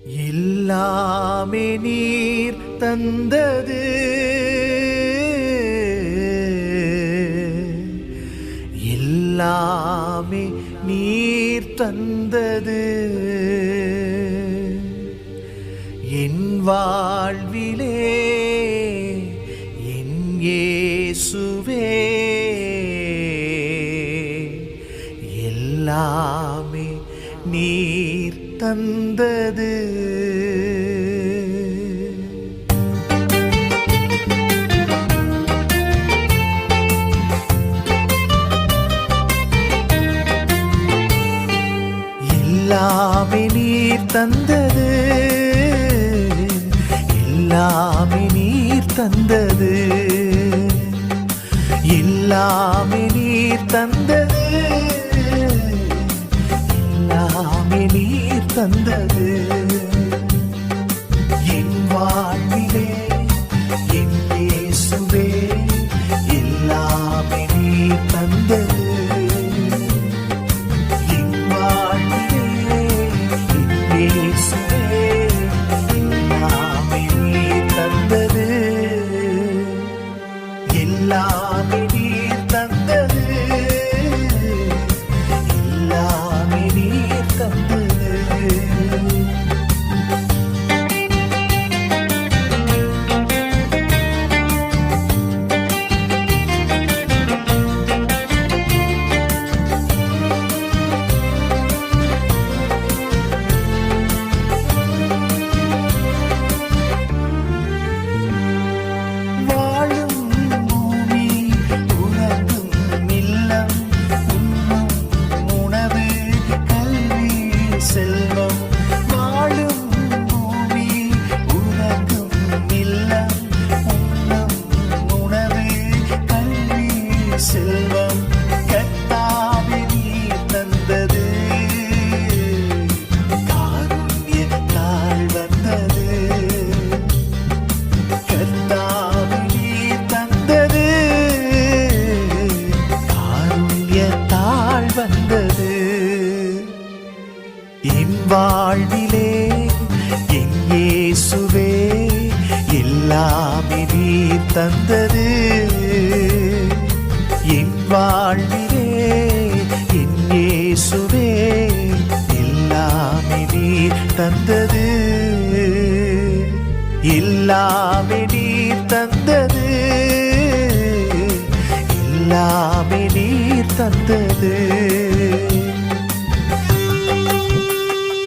எல்லாமே நீர் தந்தது, எல்லாமே நீர் தந்தது. என் வாழ்விலே என் இயேசுவே, எல்லாமே நீர் தந்தது. எல்லாமே நீர் தந்தது, எல்லாமே நீர் தந்தது, எல்லாமே நீர் தந்தது, எல்லாமே நீர் தந்தது. என் வாழ்விலே என் இயேசுவே, எல்லாமே நீர் தந்தது. என் வாழ்விலே என் இயேசுவே, எல்லாமே நீர் தந்தது. எல்லாமே நீர் தந்தது, எல்லாமே நீர் தந்தது. செல்வம் கர்த்தாவே நீர் தந்தது, காருண்யத்தால் வந்தது. கர்த்தாவே நீர் தந்தது, காருண்யத்தால் வந்தது. என் வாழ்விலே என் இயேசுவே, எல்லாமே நீர் தந்தது. என் வாழ்விலே என் இயேசுவே, எல்லாமே நீர் தந்தது. எல்லாமே நீர் தந்தது, எல்லாமே நீர் தந்தது.